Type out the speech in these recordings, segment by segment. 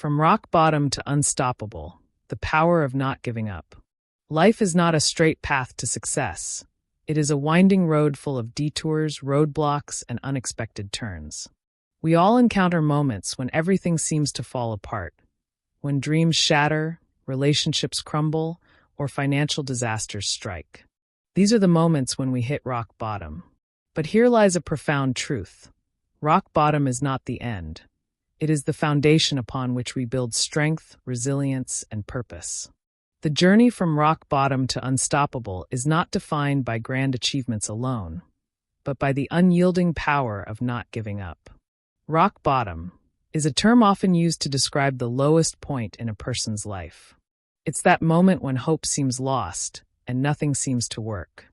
From rock bottom to unstoppable, the power of not giving up. Life is not a straight path to success. It is a winding road full of detours, roadblocks, and unexpected turns. We all encounter moments when everything seems to fall apart, when dreams shatter, relationships crumble, or financial disasters strike. These are the moments when we hit rock bottom. But here lies a profound truth. Rock bottom is not the end. It is the foundation upon which we build strength, resilience, and purpose. The journey from rock bottom to unstoppable is not defined by grand achievements alone, but by the unyielding power of not giving up. Rock bottom is a term often used to describe the lowest point in a person's life. It's that moment when hope seems lost and nothing seems to work.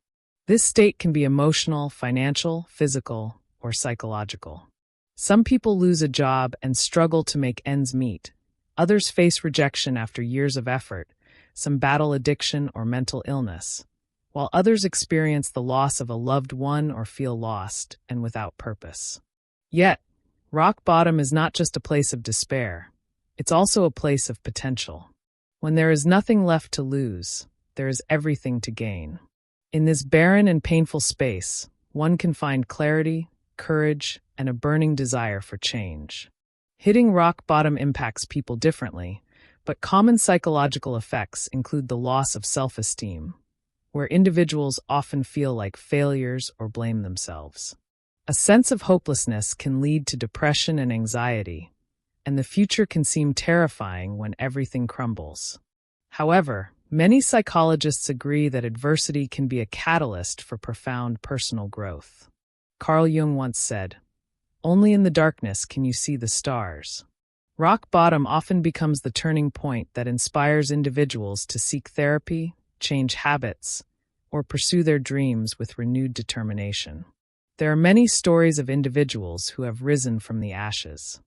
This state can be emotional, financial, physical, or psychological. Some people lose a job and struggle to make ends meet. Others face rejection after years of effort, some battle addiction or mental illness, while others experience the loss of a loved one or feel lost and without purpose. Yet, rock bottom is not just a place of despair. It's also a place of potential. When there is nothing left to lose, there is everything to gain. In this barren and painful space, one can find clarity, courage, and a burning desire for change. Hitting rock bottom impacts people differently, but common psychological effects include the loss of self-esteem, where individuals often feel like failures or blame themselves. A sense of hopelessness can lead to depression and anxiety, and the future can seem terrifying when everything crumbles. However, many psychologists agree that adversity can be a catalyst for profound personal growth. Carl Jung once said, "Only in the darkness can you see the stars." Rock bottom often becomes the turning point that inspires individuals to seek therapy, change habits, or pursue their dreams with renewed determination. There are many stories of individuals who have risen from the ashes.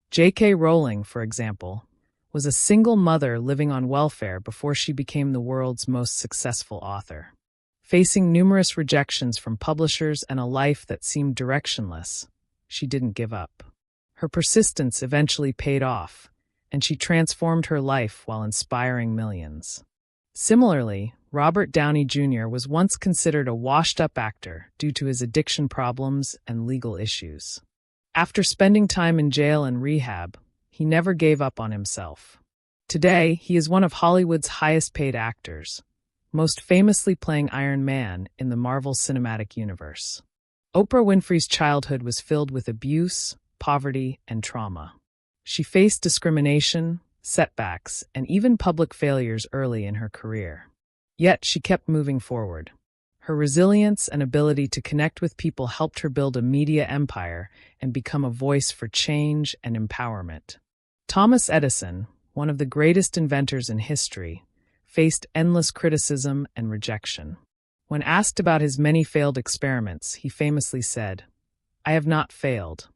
J.K. Rowling, for example, was a single mother living on welfare before she became the world's most successful author. Facing numerous rejections from publishers and a life that seemed directionless, she didn't give up. Her persistence eventually paid off, and she transformed her life while inspiring millions. Similarly, Robert Downey Jr. was once considered a washed-up actor due to his addiction problems and legal issues. After spending time in jail and rehab, he never gave up on himself. Today, he is one of Hollywood's highest-paid actors, most famously playing Iron Man in the Marvel Cinematic Universe. Oprah Winfrey's childhood was filled with abuse, poverty, and trauma. She faced discrimination, setbacks, and even public failures early in her career. Yet she kept moving forward. Her resilience and ability to connect with people helped her build a media empire and become a voice for change and empowerment. Thomas Edison, one of the greatest inventors in history, faced endless criticism and rejection. When asked about his many failed experiments, he famously said, "I have not failed.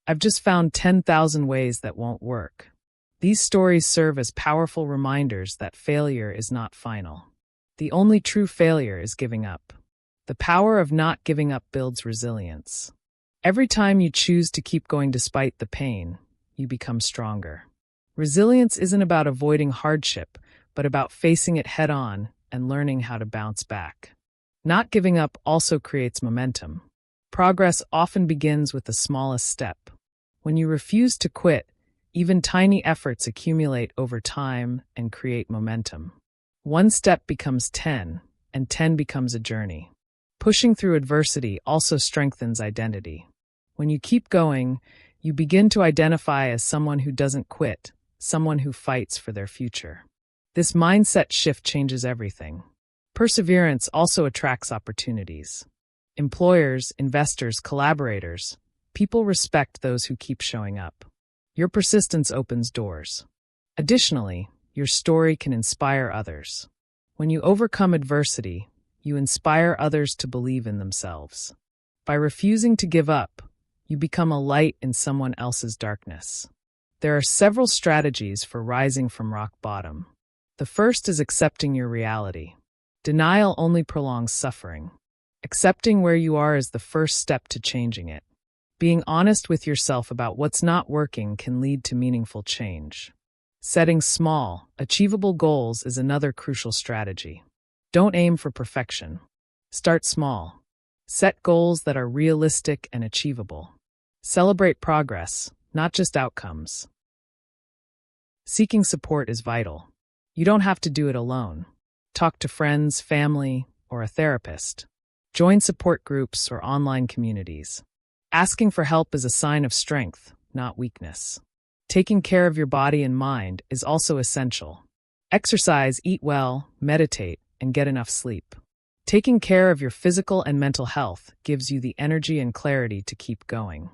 I've just found 10,000 ways that won't work." These stories serve as powerful reminders that failure is not final. The only true failure is giving up. The power of not giving up builds resilience. Every time you choose to keep going despite the pain, you become stronger. Resilience isn't about avoiding hardship, but about facing it head-on and learning how to bounce back. Not giving up also creates momentum. Progress often begins with the smallest step. When you refuse to quit, even tiny efforts accumulate over time and create momentum. One step becomes 10, and 10 becomes a journey. Pushing through adversity also strengthens identity. When you keep going, you begin to identify as someone who doesn't quit, someone who fights for their future. This mindset shift changes everything. Perseverance also attracts opportunities. Employers, investors, collaborators, people respect those who keep showing up. Your persistence opens doors. Additionally, your story can inspire others. When you overcome adversity, you inspire others to believe in themselves. By refusing to give up, you become a light in someone else's darkness. There are several strategies for rising from rock bottom. The first is accepting your reality. Denial only prolongs suffering. Accepting where you are is the first step to changing it. Being honest with yourself about what's not working can lead to meaningful change. Setting small, achievable goals is another crucial strategy. Don't aim for perfection. Start small. Set goals that are realistic and achievable. Celebrate progress, not just outcomes. Seeking support is vital. You don't have to do it alone. Talk to friends, family, or a therapist. Join support groups or online communities. Asking for help is a sign of strength, not weakness. Taking care of your body and mind is also essential. Exercise, eat well, meditate, and get enough sleep. Taking care of your physical and mental health gives you the energy and clarity to keep going.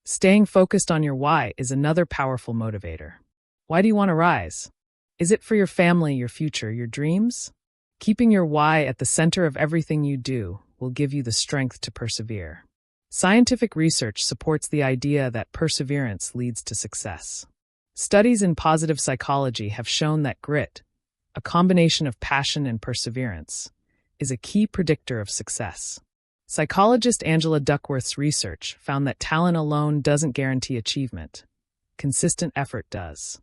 Staying focused on your why is another powerful motivator. Why do you want to rise? Is it for your family, your future, your dreams? Keeping your why at the center of everything you do will give you the strength to persevere. Scientific research supports the idea that perseverance leads to success. Studies in positive psychology have shown that grit, a combination of passion and perseverance, is a key predictor of success. Psychologist Angela Duckworth's research found that talent alone doesn't guarantee achievement. Consistent effort does.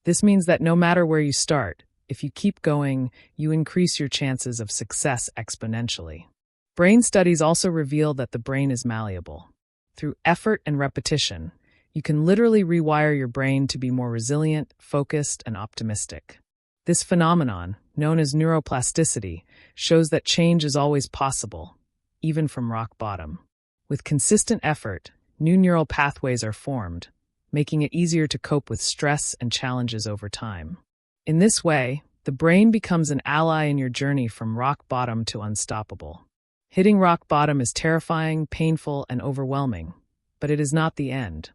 This means that no matter where you start, if you keep going, you increase your chances of success exponentially. Brain studies also reveal that the brain is malleable. Through effort and repetition, you can literally rewire your brain to be more resilient, focused, and optimistic. This phenomenon, known as neuroplasticity, shows that change is always possible, even from rock bottom. With consistent effort, new neural pathways are formed, making it easier to cope with stress and challenges over time. In this way, the brain becomes an ally in your journey from rock bottom to unstoppable. Hitting rock bottom is terrifying, painful, and overwhelming, but it is not the end.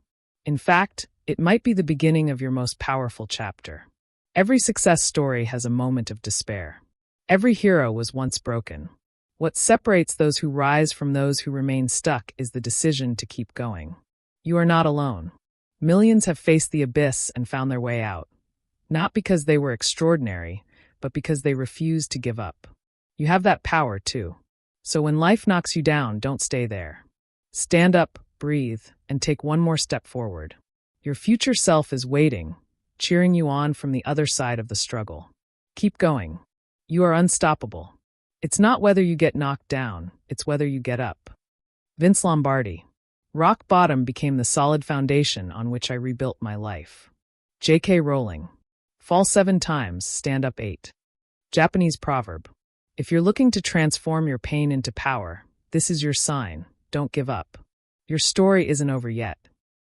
In fact, it might be the beginning of your most powerful chapter. Every success story has a moment of despair. Every hero was once broken. What separates those who rise from those who remain stuck is the decision to keep going. You are not alone. Millions have faced the abyss and found their way out, not because they were extraordinary, but because they refused to give up. You have that power, too. So when life knocks you down, don't stay there. Stand up, breathe, and take one more step forward. Your future self is waiting, cheering you on from the other side of the struggle. Keep going. You are unstoppable. It's not whether you get knocked down, it's whether you get up. Vince Lombardi. Rock bottom became the solid foundation on which I rebuilt my life. J.K. Rowling. Fall 7 times, stand up 8. Japanese proverb. If you're looking to transform your pain into power, this is your sign. Don't give up. Your story isn't over yet.